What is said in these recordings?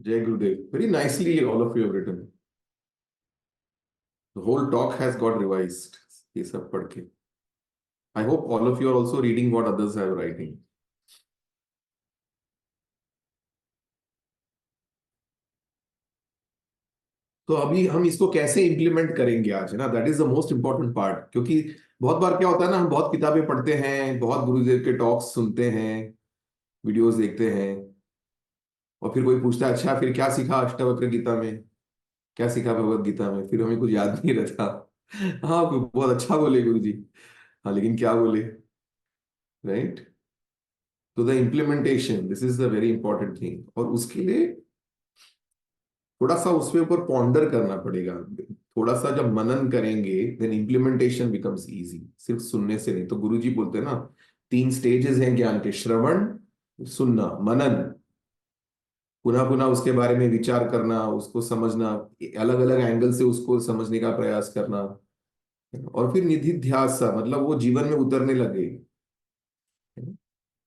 Jai Gurudev. Very nicely, all of you have written. The whole talk has got revised. ये सब पढ़ के. I hope all of you are also reading what others have writing. तो अभी हम इसको कैसे इंप्लीमेंट करेंगे आज, है ना? That is the most important part. क्योंकि बहुत बार क्या होता है ना, हम बहुत किताबें पढ़ते हैं, बहुत गुरुदेव के टॉक्स सुनते हैं, वीडियोस देखते हैं, और फिर कोई पूछता है अच्छा फिर क्या सीखा अष्टावक्र गीता में, क्या सीखा भगवत गीता में? फिर हमें कुछ याद नहीं रहता. हाँ बहुत अच्छा बोले गुरु जी. हाँ लेकिन क्या बोले, राइट? तो the implementation, this is the very important thing. और उसके लिए थोड़ा सा उसके ऊपर पॉन्डर करना पड़ेगा. थोड़ा सा जब मनन करेंगे देन इम्प्लीमेंटेशन बिकम्स इजी. सिर्फ सुनने से नहीं. तो गुरुजी बोलते हैं ना, 3 स्टेजेस हैं ज्ञान के: श्रवण, सुनना, मनन. पुनः पुनः उसके बारे में विचार करना, उसको समझना, अलग अलग एंगल से उसको समझने का प्रयास करना, और फिर निधिध्यास, मतलब वो जीवन में उतरने लगे,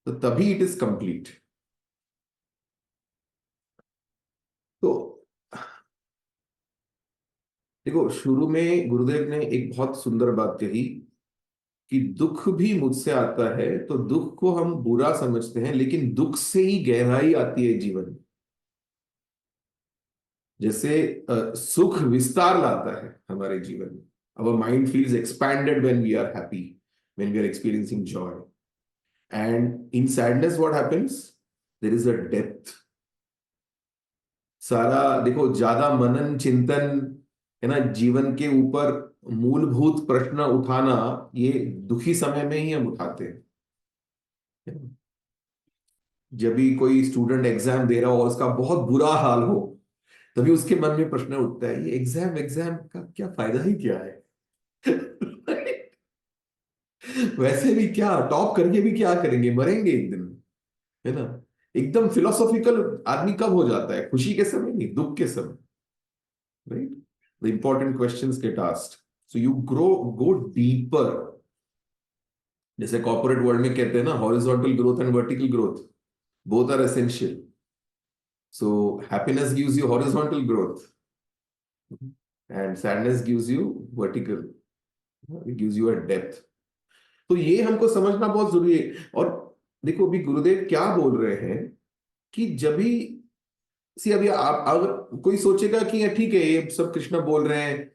तो तभी इट इज कंप्लीट. तो देखो, शुरू में गुरुदेव ने एक बहुत सुंदर बात कही कि दुख भी मुझसे आता है, तो दुख को हम बुरा समझते हैं, लेकिन दुख से ही गहराई आती है जीवन में. जैसे सुख विस्तार लाता है हमारे जीवन में. Our mind feels expanded when we are happy, when we are experiencing joy. And in sadness what happens, there is a depth. सारा देखो, ज्यादा मनन चिंतन, है ना, जीवन के ऊपर मूलभूत प्रश्न उठाना, ये दुखी समय में ही हम उठाते हैं. जब भी कोई स्टूडेंट एग्जाम दे रहा हो और उसका बहुत बुरा हाल हो, तभी उसके मन में प्रश्न उठता है, ये एग्जाम एग्जाम का क्या फायदा ही क्या है? वैसे भी क्या टॉप करके भी क्या करेंगे, मरेंगे एक दिन, है ना? एकदम फिलोसॉफिकल आदमी कब हो जाता है? खुशी के समय नहीं, दुख के समय, right? The important questions get asked, so you go deeper. जैसे कॉर्पोरेट वर्ल्ड में कहते हैं ना, horizontal growth and vertical growth, both are essential. So happiness gives you horizontal growth, and sadness gives you vertical, it gives you a depth. तो ये हमको समझना बहुत जरूरी है. और देखो अभी गुरुदेव क्या बोल रहे हैं कि जब भी सी, अभी आप अगर कोई सोचेगा कि ये ठीक है, ये सब कृष्ण बोल रहे हैं,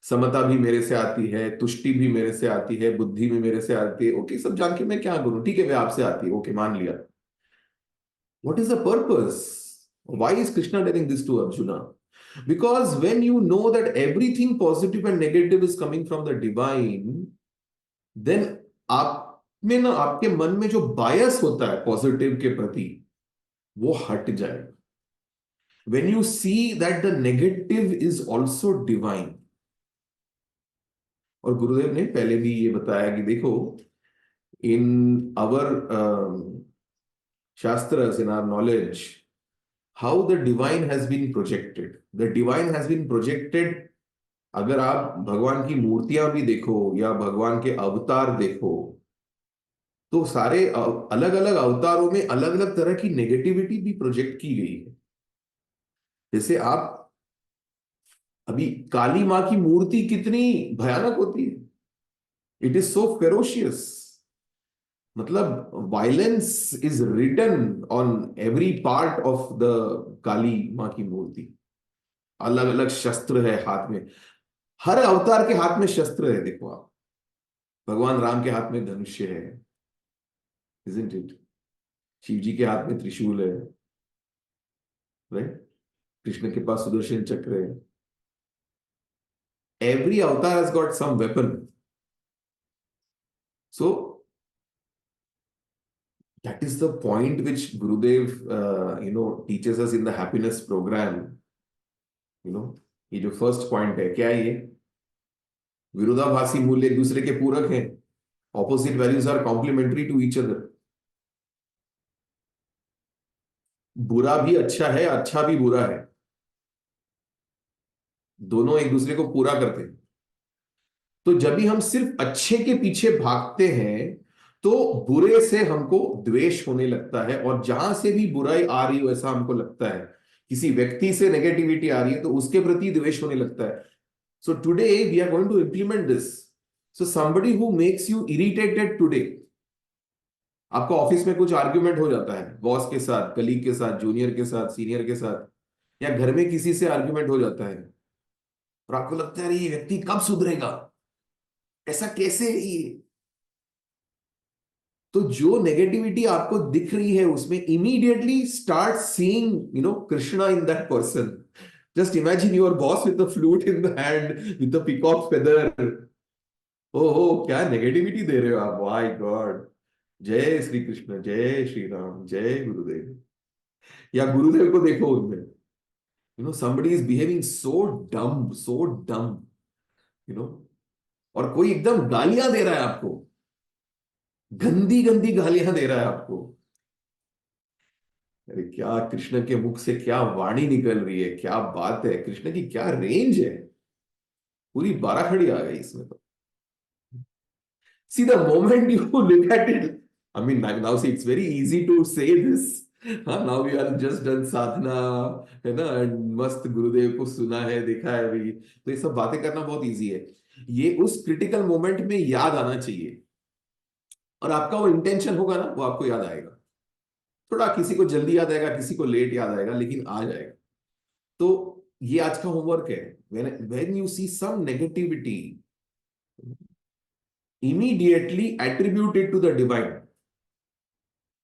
समता भी मेरे से आती है, तुष्टि भी मेरे से आती है, बुद्धि भी मेरे से आती है, ओके सब जान के मैं क्या करूं? ठीक है, वे आपसे आती है, ओके मान लिया. What is the purpose? Why is Krishna telling this to Arjuna? Because when you know that everything positive and negative is coming from the divine, then आप में ना, आपके मन में जो बायस होता है पॉजिटिव के प्रति, वो हट जाएगा. When you see that the negative is also divine. और गुरुदेव ने पहले भी ये बताया कि देखो, in our shastra, in our knowledge, how the divine has been projected. The divine has been projected. अगर आप भगवान की मूर्तियां भी देखो या भगवान के अवतार देखो, तो सारे अलग अलग अवतारों में अलग अलग तरह की नेगेटिविटी भी प्रोजेक्ट की गई है. जैसे आप अभी काली मां की मूर्ति कितनी भयानक होती है. It is so ferocious. मतलब violence is written on every part of the Kali मां की मूर्ति. अलग अलग शस्त्र है हाथ में. हर अवतार के हाथ में शस्त्र है. देखो आप, भगवान राम के हाथ में धनुष्य है, isn't it? शिव जी के हाथ में त्रिशूल है, राइट? कृष्ण के पास सुदर्शन चक्र है. Every avatar has got some weapon. So that is the point which Gurudev teaches us in the happiness program. ये जो फर्स्ट पॉइंट है, क्या है ये? विरोधाभासी मूल्य एक दूसरे के पूरक हैं. Opposite values are complementary to each other. बुरा भी अच्छा है, अच्छा भी बुरा है. दोनों एक दूसरे को पूरा करते हैं. तो जब भी हम सिर्फ अच्छे के पीछे भागते हैं, तो बुरे से हमको द्वेष होने लगता है, और जहां से भी बुराई आ रही हो ऐसा हमको लगता है, किसी व्यक्ति से नेगेटिविटी आ रही है तो उसके प्रति द्वेष होने लगता है. So today we are going to implement this. So somebody who makes you irritated today, आपका ऑफिस में कुछ आर्ग्यूमेंट हो जाता है बॉस के साथ, कलीग के साथ, जूनियर के साथ, सीनियर के साथ, या घर में किसी से आर्ग्यूमेंट हो जाता है, और आपको लगता है ये व्यक्ति कब सुधरेगा, ऐसा कैसे है ये. तो जो नेगेटिविटी आपको दिख रही है उसमें immediately start seeing Krishna in that person. Just imagine your boss with the flute in the hand, with the peacock feather. ओहो, क्या नेगेटिविटी दे रहे हो आप, माय गॉड. जय श्री कृष्ण, जय श्री राम, जय गुरुदेव. या गुरुदेव को देखो उनमें, somebody is behaving so dumb, you know और कोई एकदम गालियां दे रहा है आपको, गंदी गंदी गालियां दे रहा है आपको. अरे क्या कृष्ण के मुख से क्या वाणी निकल रही है, क्या बात है, कृष्ण की क्या रेंज है, पूरी बाराखड़ी आ गई इसमें तो. See, the moment you look at it, I mean, now see, it's very easy to say this. हाँ, now we are just done साधना, है ना, and मस्त गुरुदेव को सुना है, देखा है अभी, तो ये सब बातें करना बहुत इजी है. ये उस क्रिटिकल मोमेंट में याद आना चाहिए, और आपका वो इंटेंशन होगा ना, वो आपको याद आएगा. थोड़ा किसी को जल्दी याद आएगा, किसी को लेट याद आएगा, लेकिन आ जाएगा. तो ये आज का होमवर्क है. when you see some negativity, immediately attribute it to the divine,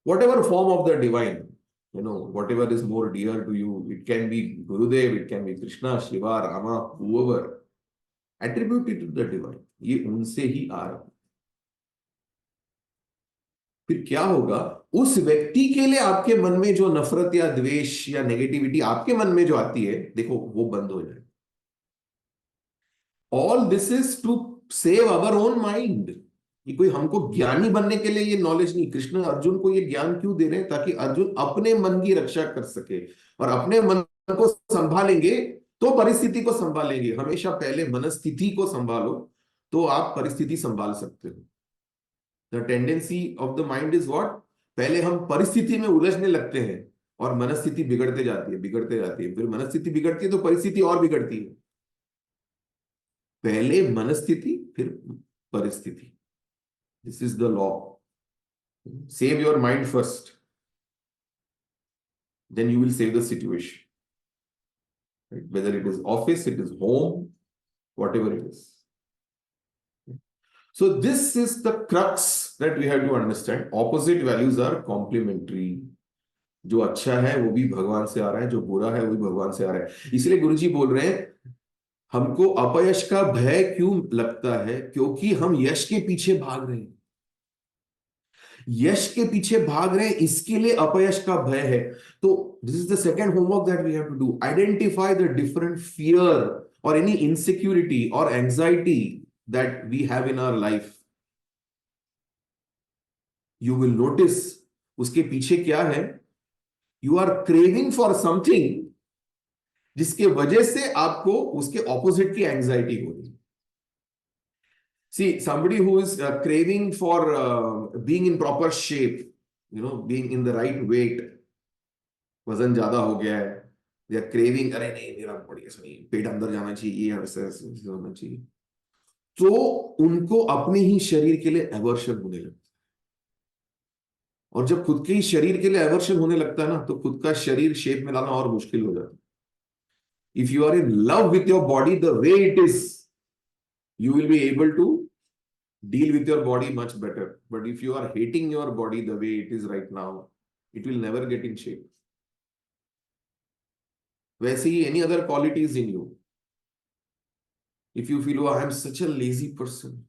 whatever form of the divine, whatever is more dear to you. It can be Gurudev, it can be Krishna, Shiva, Rama, whoever. Attribute it to the divine. ये उनसे ही आ रहा. फिर क्या होगा, उस व्यक्ति के लिए आपके मन में जो नफरत या द्वेष या नेगेटिविटी आपके मन में जो आती है, देखो वो बंद हो जाए. All this is to save our own mind. ये कोई हमको ज्ञानी बनने के लिए ये नॉलेज नहीं. कृष्ण अर्जुन को ये ज्ञान क्यों दे रहे हैं, ताकि अर्जुन अपने मन की रक्षा कर सके, और अपने मन को संभालेंगे तो परिस्थिति को संभालेंगे. हमेशा पहले मनस्थिति को संभालो, तो आप परिस्थिति संभाल सकते हो. The tendency of the mind is what, पहले हम परिस्थिति में उलझने लगते हैं, और मनस्थिति बिगड़ते जाती है, बिगड़ते जाती है, फिर मनस्थिति बिगड़ती है तो परिस्थिति और बिगड़ती है. पहले मनस्थिति, फिर परिस्थिति. This is the law. Save your mind first. Then you will save the situation. Right? Whether it is office, it is home, whatever it is. So this is the crux that we have to understand. Opposite values are complementary. जो अच्छा है वो भी भगवान से आ रहा है, जो बुरा है वो भी भगवान से आ रहा है. इसलिए गुरुजी बोल रहे हैं, हमको अपयश का भय क्यों लगता है, क्योंकि हम यश के पीछे भाग रहे हैं. यश के पीछे भाग रहे हैं, इसके लिए अपयश का भय है. तो this is the second homework that we have to do. Identify the different fear और एनी इनसिक्योरिटी और anxiety that we have in our life. You will notice उसके पीछे क्या है. You are craving for something जिसके वजह से आपको उसके ऑपोजिट की एंजाइटी हो रही है. See, somebody who is craving for being in proper shape, being in the right weight, वजन ज्यादा हो गया है, they are craving, अरे नहीं मेरा बॉडी ऐसा नहीं, पेट अंदर जाना चाहिए, ये ऐसा होना चाहिए, तो उनको अपने ही शरीर के लिए एवर्शन होने लगता है. और जब खुद के ही शरीर के लिए एवर्शन होने लगता है ना, तो खुद का शरीर शेप में लाना और मुश्किल हो जाता है. If you are in love with your body the way it is, you will be able to deal with your body much better. But if you are hating your body the way it is right now, it will never get in shape. वैसे ही any other qualities in you. If you feel, oh, I am such a lazy person,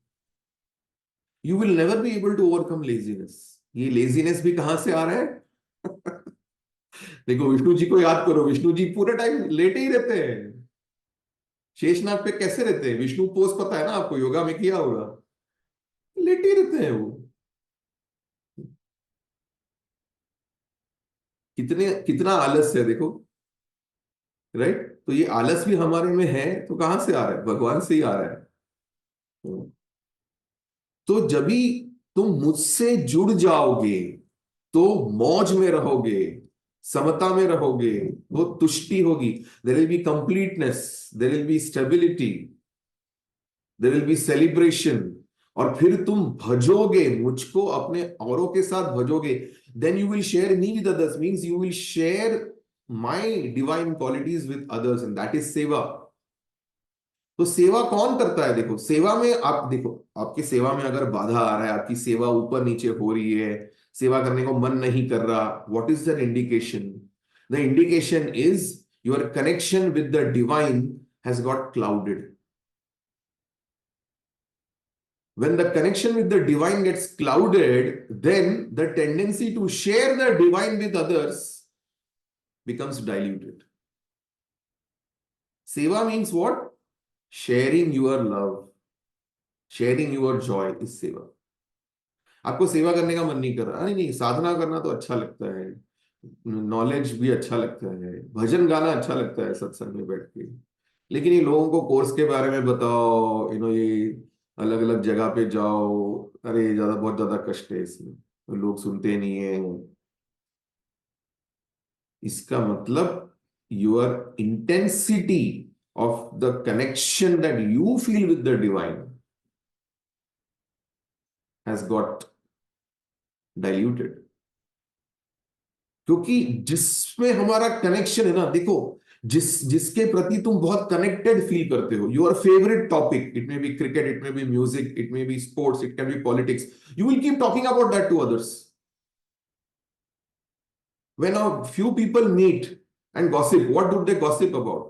you will never be able to overcome laziness. ये laziness भी कहां से आ रहा है? देखो विष्णु जी को याद करो, विष्णु जी पूरे टाइम लेटे ही रहते हैं. शेषनाग पे कैसे रहते हैं? विष्णु पोज पता है ना आपको, योगा में किया होगा, लेटे रहते हैं वो. कितना आलस है देखो. राइट. तो ये आलस भी हमारे में है, तो कहां से आ रहा है? भगवान से ही आ रहा है. तो जब भी तुम मुझसे जुड़ जाओगे तो मौज में रहोगे, समता में रहोगे, वो तुष्टि होगी, there will be completeness, there will be stability, there will be celebration. और फिर तुम भजोगे मुझको, अपने औरों के साथ भजोगे, then you will share me with others, means you will share my divine qualities with others, and that is seva. तो सेवा कौन करता है? देखो, सेवा में आप देखो, आपकी सेवा में अगर बाधा आ रहा है, आपकी सेवा ऊपर नीचे हो रही है, सेवा करने को मन नहीं कर रहा, what is the indication? The indication is your connection with the divine has got clouded. When the connection with the divine gets clouded, then the tendency to share the divine with others becomes diluted. Seva means what? Sharing your love, sharing your joy is seva. आपको सेवा करने का मन नहीं कर रहा, नहीं नहीं, साधना करना तो अच्छा लगता है, नॉलेज भी अच्छा लगता है, भजन गाना अच्छा लगता है सत्संग में बैठ के, लेकिन ये लोगों को कोर्स के बारे में बताओ, ये अलग अलग जगह पे जाओ, अरे ज्यादा, बहुत ज्यादा कष्ट है इसमें, तो लोग सुनते नहीं है। इसका मतलब your intensity of the connection that you feel with the divine has got diluted. क्योंकि जिसमें हमारा कनेक्शन है ना, देखो, जिसके प्रति तुम बहुत कनेक्टेड फील करते हो, your favourite topic, it may be cricket, it may be music, it may be sports, it can be politics, you will keep talking about that to others. When a few people meet and gossip, what do they gossip about?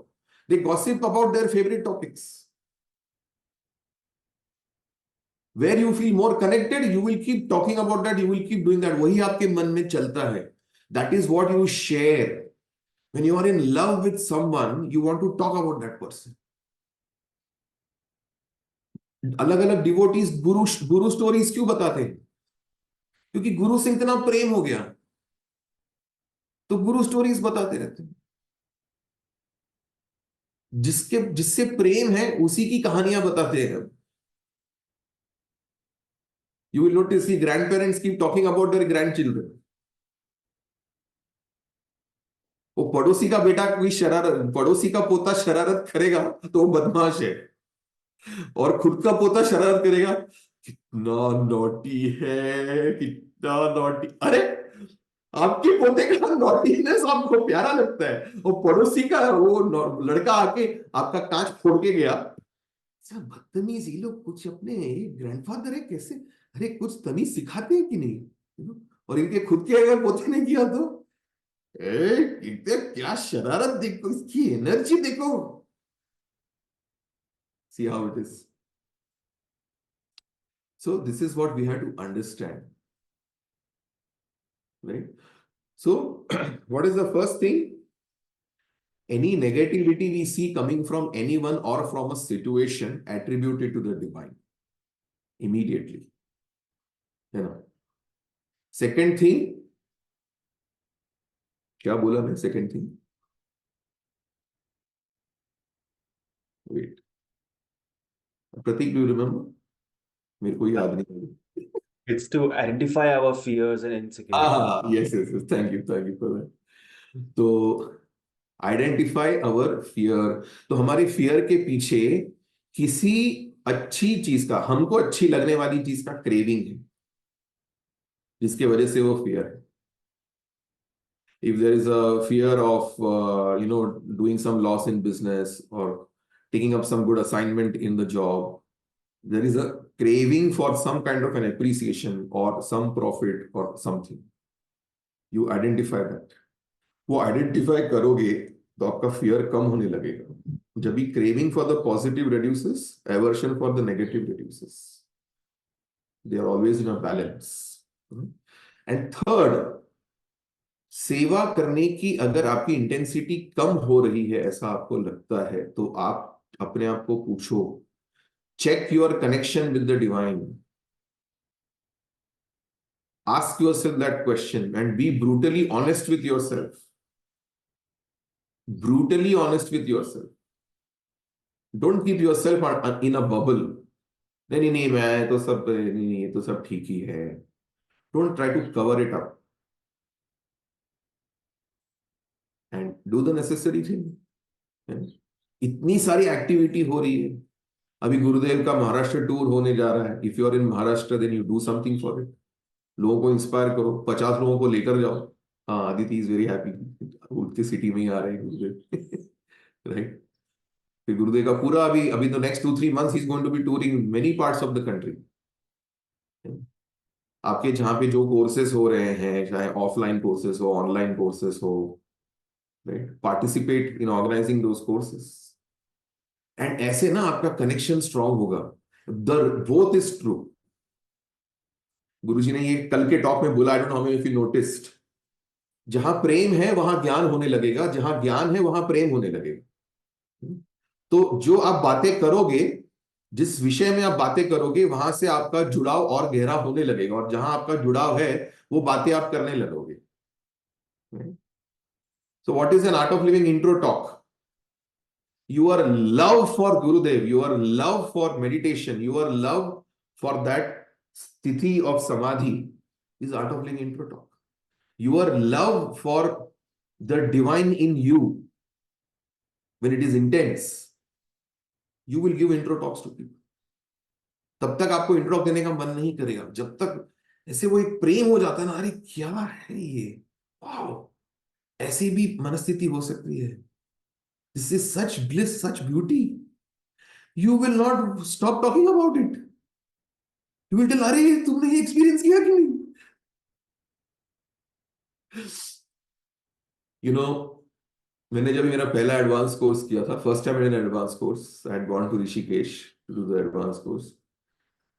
They gossip about their favorite topics. Where you feel more connected, you will keep talking about that, you will keep doing that. वही आपके मन में चलता है. That is what you share. When you are in love with someone, you want to talk about that person. अलग अलग devotees गुरु stories क्यों बताते हैं? क्योंकि गुरु से इतना प्रेम हो गया, तो गुरु स्टोरीज बताते रहते हैं। जिससे प्रेम है उसी की कहानियां बताते हैं। You will notice the grandparents keep talking about their grandchildren. वो पड़ोसी का बेटा कोई शरारत, पड़ोसी का पोता शरारत करेगा तो वो बदमाश है, और खुद का पोता शरारत करेगा, कितना नॉटी है, कितना नॉटी। अरे, आपके पोते का नॉटीनेस आपको प्यारा लगता है, और पड़ोसी का वो लड़का आके आपका कांच फोड़ के गया, बदतमीज, ये लोग कुछ अपने ग्रैंडफादर है कैसे, अरे कुछ तमीज सिखाते हैं कि नहीं? और इनके खुद के अगर पोते ने किया तो कितने, क्या शरारत, देखो इसकी एनर्जी देखो। See how it is. So this is what we have to understand, right? So what is the first thing? Any negativity we see coming from anyone or from a situation, attribute it to the divine immediately. Second thing, क्या बोला मैं? Second thing, wait, Pratik, do you remember? मेरे को याद नहीं। It's to identify our fears and insecurities. Yes, thank you for that. तो identify our fear, तो हमारे फियर के पीछे किसी अच्छी चीज का, हमको अच्छी लगने वाली चीज का क्रेविंग है, जिसके वजह से वो फियर है। If there is a fear of doing some loss in business or taking up some good assignment in the job, there is a craving for some kind of an appreciation or some profit or something. You identify that. वो identify करोगे तो आपका fear कम होने लगेगा। जब भी craving for the positive reduces, aversion for the negative reduces. They are always in a balance. And third, सेवा करने की अगर आपकी इंटेंसिटी कम हो रही है, ऐसा आपको लगता है, तो आप अपने आप को पूछो, check your connection with the divine, ask yourself that question and be brutally honest with yourself, brutally honest with yourself. Don't keep yourself in a bubble. नहीं नहीं नहीं, मैं तो सब नहीं नहीं, ये तो सब ठीक ही है। Don't try to cover it up and do the necessary thing. इतनी सारी एक्टिविटी हो रही है। अभी गुरुदेव का महाराष्ट्र टूर होने जा रहा है। If you are in Maharashtra then you do something for it. लोगों को इंस्पायर करो, 50 लोगों को लेकर जाओ। हाँ, आदिति इज वेरी हैप्पी, उनकी सिटी में ही आ रहे हैं गुरुदेव। राइट। फिर गुरुदेव का पूरा अभी अभी तो नेक्स्ट 2-3 मंथ्स ही is going to be touring many parts of the country. आपके जहाँ पे जो कोर्सेस हो रहे हैं, चाहे ऑफलाइन कोर्सेस हो, ऑनलाइन कोर्सेस हो, right, participate in organizing those courses. And ऐसे ना आपका कनेक्शन स्ट्रांग होगा। The both is true. Guruji ने ये कल के टॉक में बोला, I don't know if you noticed, जहां प्रेम है वहां ज्ञान होने लगेगा, जहां ज्ञान है वहां प्रेम होने लगेगा। तो जो आप बातें करोगे, जिस विषय में आप बातें करोगे, वहां से आपका जुड़ाव और गहरा होने लगेगा, और जहां आपका जुड़ाव है वो बातें आप करने लगोगे। So what is an art of living intro talk? Your love for Gurudev, your love for meditation, your love for that sthiti of samadhi is art of living intro talk. Your love for the divine in you, when it is intense, you will give intro talks to people. तब तक आपको intro talk देने का मन नहीं करेगा, जब तक ऐसे वो एक प्रेम हो जाता है ना, अरे क्या है ये, वाओ, ऐसी भी मनस्थिति हो सकती है, this is such bliss, such beauty, you will not stop talking about it. You will tell, अरे तुमने ये एक्सपीरियंस किया क्यों नहीं? You know, मैंने जब मेरा पहला एडवांस कोर्स किया था, फर्स्ट टाइम मैंने advance course, I had gone to Rishikesh to do the advance course,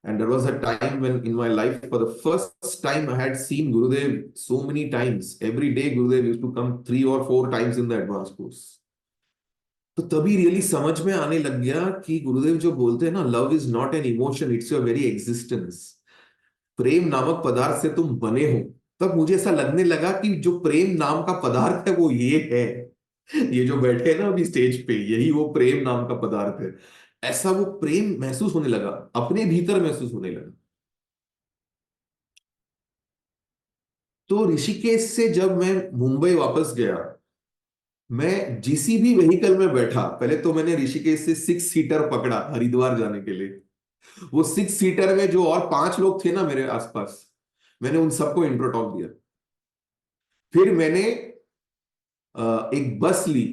and there was a time when in my life for the first time I had seen Gurudev so many times. Every day Gurudev used to come 3 or 4 times in the advanced course. तो तभी really समझ में आने लग गया कि गुरुदेव जो बोलते हैं ना, love is not an emotion, it's your very existence. प्रेम नामक पदार्थ से तुम बने हो। तब मुझे ऐसा लगने लगा कि जो प्रेम नाम का पदार्थ है वो ये है। ये जो बैठे हैं ना अभी स्टेज पे, यही वो प्रेम नाम का पदार्थ है। ऐसा वो प्रेम महसूस होने लगा, अपने भीतर महसूस होने लगा। तो ऋषिकेश से जब मैं मुंबई वापस गया, मैं जिसी भी व्हीकल में बैठा, पहले तो मैंने ऋषिकेश से 6 सीटर पकड़ा हरिद्वार जाने के लिए। वो 6 सीटर में जो और 5 लोग थे ना मेरे आसपास, मैंने उन सबको इंट्रो टॉक दिया। फिर मैंने एक बस ली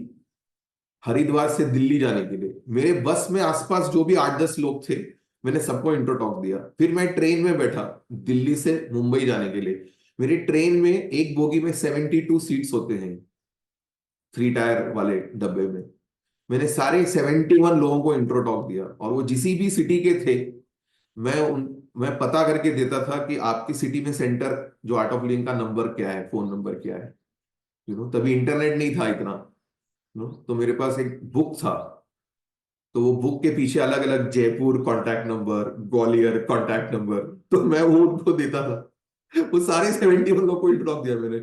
हरिद्वार से दिल्ली जाने के लिए। मेरे बस में आसपास जो भी 8-10 लोग थे, मैंने सबको इंट्रो टॉक दिया। फिर मैं ट्रेन में बैठा दिल्ली से मुंबई जाने के लिए। मेरी ट्रेन में एक बोगी में 72 सीट्स होते हैं, 3 टायर वाले डब्बे में। मैंने सारे 71 लोगों को इंट्रो टॉक दिया, और वो जिसी भी सिटी के थे, मैं पता करके देता था कि आपकी सिटी में सेंटर जो आर्ट ऑफ लिविंग का नंबर क्या है, फोन नंबर क्या है। तभी इंटरनेट नहीं था इतना। तो मेरे पास एक बुक था, तो वो बुक के पीछे अलग अलग Jaipur contact number, Gwalior contact number, तो मैं वो उनको देता था। वो सारे 71 लोग को इंट्रो दिया मैंने।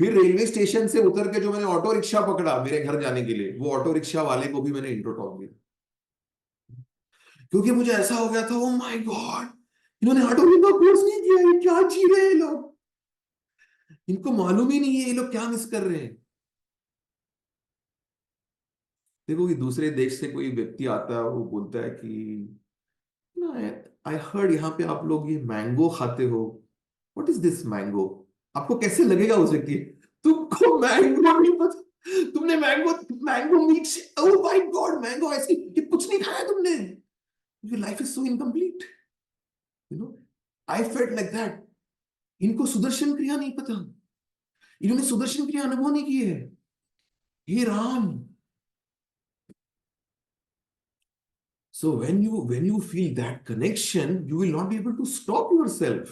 फिर रेलवे स्टेशन से उतर के जो मैंने ऑटो रिक्शा पकड़ा मेरे घर जाने के लिए, वो ऑटो रिक्शा वाले को भी मैंने इंट्रो टॉक दिया। क्योंकि मुझे ऐसा हो गया था, ओ माय गॉड, इन्होंने ऑटो रिक्शा कोर्स नहीं किया, ये क्या जी रहे हैं लोग, इनको मालूम ही नहीं है ये लोग क्या मिस कर रहे हैं। देखो कि दूसरे देश से कोई व्यक्ति आता है, वो बोलता है कि ना, आई हर्ड यहाँ पे आप लोग ये मैंगो खाते हो, व्हाट इज दिस मैंगो? आपको कैसे लगेगा उस व्यक्ति, तुमको मैंगो नहीं पता, तुमने mango, mango meat, oh my god, mango ice cream, ये कुछ नहीं खाया तुमने, your life is so incomplete. You know, I felt like that. इनको सुदर्शन क्रिया नहीं पता, इन्होंने सुदर्शन क्रिया अनुभव नहीं की है। हे Ram. So when you feel that connection, you will not be able to stop yourself.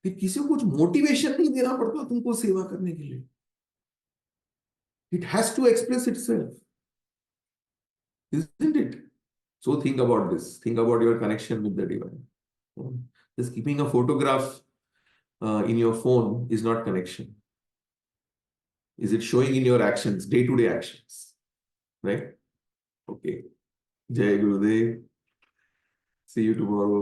फिर किसी को कुछ मोटिवेशन नहीं देना पड़ता तुमको सेवा करने के लिए। It has to express itself, isn't it? So think about this. Think about your connection with the divine. Just keeping a photograph in your phone is not connection. Is it showing in your actions, day-to-day actions? Right? Okay. Jai Gurudev. See you tomorrow.